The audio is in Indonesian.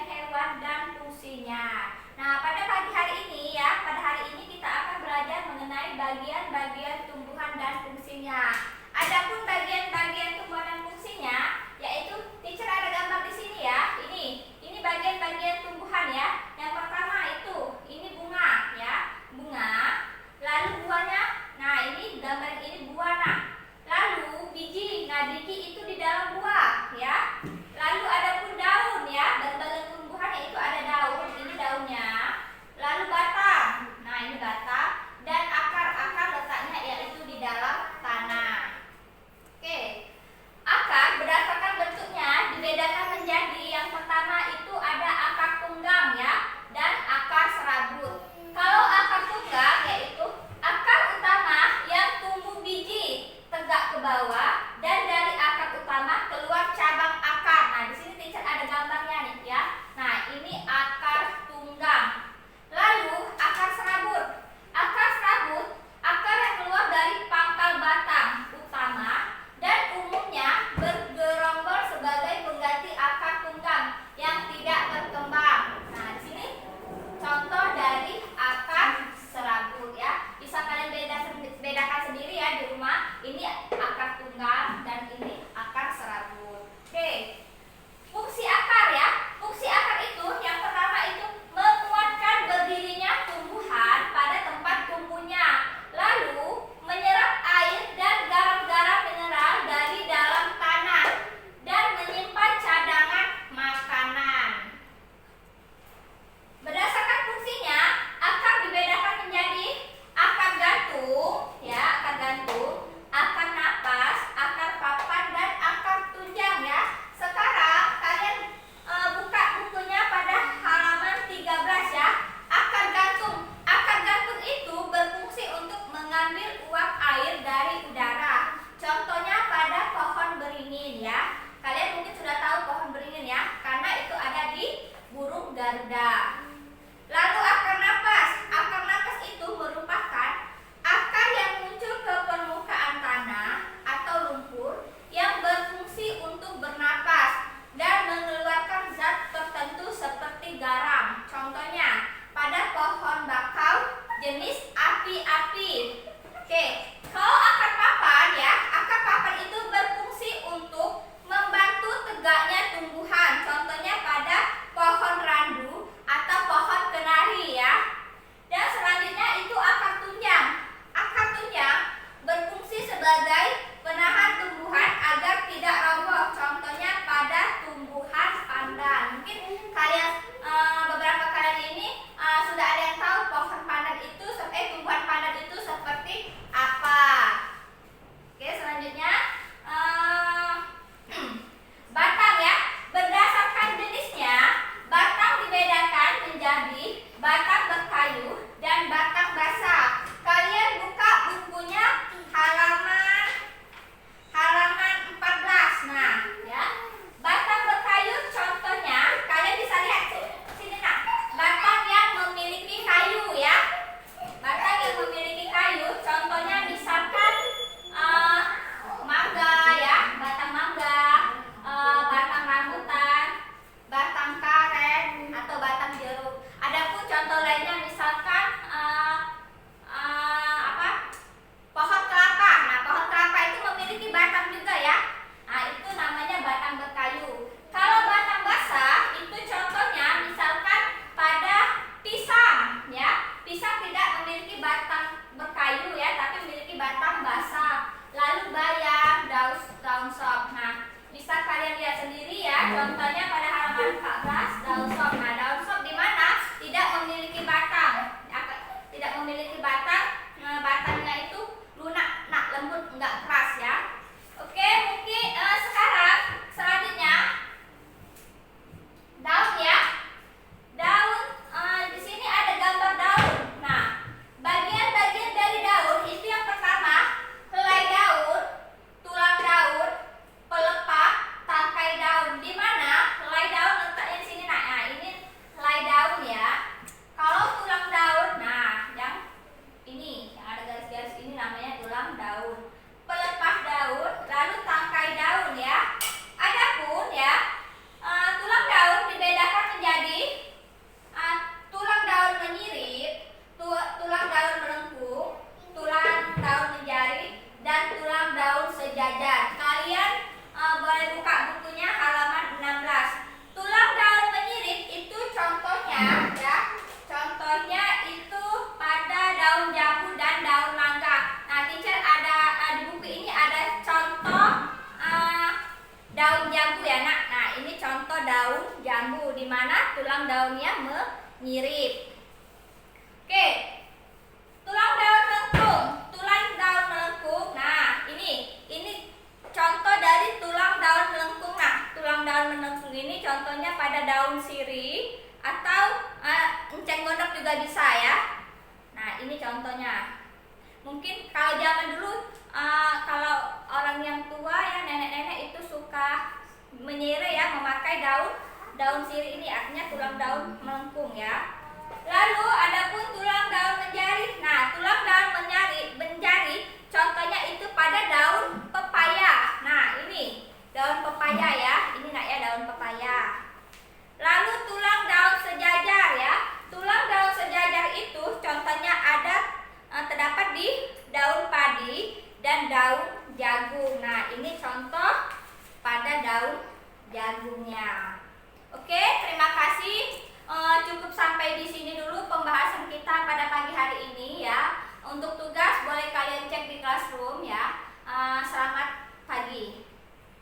hewan dan fungsinya. Nah, pada pagi hari ini pada hari ini kita akan belajar mengenai bagian-bagian tumbuhan dan fungsinya. Adapun bagian-bagian tumbuhan dan fungsinya, yaitu teacher ada gambar di sini ya. Ini bagian-bagian tumbuhan ya. Yang pertama itu, ini bunga ya, bunga. Lalu buahnya, nah ini gambar ini buah nah. Lalu biji, nah biji itu di dalam buah ya. Lalu ada pun daun ya, bagian tumbuhan itu ada daun, ini daunnya. Lalu batang, nah ini batang. Dan akar letaknya yaitu di dalam tanah. Oke, akar berdasarkan bentuknya dibedakan menjadi yang pertama itu ada akar tunggang ya, dan akar serabut. Kalau akar tunggang yaitu akar utama yang tumbuh biji tegak ke bawah, dan dari akar utama keluar cabang akar. Nah, di sini teacher ada gambarnya nih ya. Nah, ini akar tunggang. Lalu akar serabut. Akar serabut, akar yang keluar dari pangkal batang utama dan umumnya bergerombol sebagai pengganti akar tunggang yang tidak berkembang. Nah, di sini contoh dari akar serabut ya. Bisa kalian bedakan sendiri ya di rumah. Ini akar tunggang dan ini akar serabut. Oke. Fungsi akar ya. Fungsi akar itu yang pertama itu menguatkan berdirinya tumbuhan pada tempat tumbuhnya. Lalu menyerap air dan garam-garam mineral dari dalam tanah dan menyimpan cadangan makanan. Berdasarkan fungsinya, akar dibedakan menjadi akar gantung, ya, akar gantung, akar napas, akar papan, dan akar tunjang ya. Sekarang kalian buka bukunya pada halaman 13 ya. Akar gantung. Akar gantung itu berfungsi untuk mengambil uap air dari udara. Contohnya pada pohon beringin ya. Kalian mungkin sudah tahu pohon beringin ya, karena itu ada di burung garuda. Lalu akar napas. Akar napas itu merupakan akar yang muncul ke permukaan tanah atau lumpur yang berfungsi untuk bernapas dan mengeluarkan zat tertentu seperti garam. Contohnya pada pohon bakau jenis api-api. Oke, kalau akar papan ya, akar papan itu berfungsi untuk membantu tegaknya tumbuhan. Contohnya pada pohon randu atau pohon kenari ya. Dan selanjutnya itu akar tunjang. Akar tunjang berfungsi sebagai penahan tumbuhan agar tidak roboh. Contohnya pada tumbuhan pandan. Mungkin kalian beberapa kalian ini sudah ada yang tahu pohon pandan itu tumbuhan pandan itu seperti apa. Oke, selanjutnya batang ya. Berdasarkan jenisnya, batang dibedakan menjadi batang berkayu dan batang basah. Kalian buka bukunya halaman 14. Nah, ya. Batang berkayu contohnya kalian bisa lihat tuh. contohnya ya. Contohnya itu pada daun jambu dan daun mangga. Nah, teacher ada di buku ini ada contoh daun jambu ya, Nak. Nah, ini contoh daun jambu di mana tulang daunnya menyirip. Oke. Tulang daun melengkung. Tulang daun melengkung. Nah, ini contoh dari tulang daun melengkung. Nah, tulang daun melengkung ini contohnya pada daun sirih atau enceng gondok juga bisa ya. Nah, ini contohnya. Mungkin kalau zaman dulu kalau orang yang tua ya, nenek-nenek itu suka menyirih ya, memakai daun sirih ini, artinya tulang daun melengkung ya. Lalu adapun tulang daun menjari. Nah, tulang daun menjari contohnya itu pada daun pepaya. Nah, ini daun pepaya ya. Ini Nak ya, daun pepaya. Lalu tulang daun sejajar ya. Tulang daun sejajar itu contohnya ada terdapat di daun padi dan daun jagung. Nah, ini contoh pada daun jagungnya. Oke, terima kasih. Cukup sampai di sini dulu pembahasan kita pada pagi hari ini ya. Untuk tugas boleh kalian cek di classroom ya. Selamat pagi.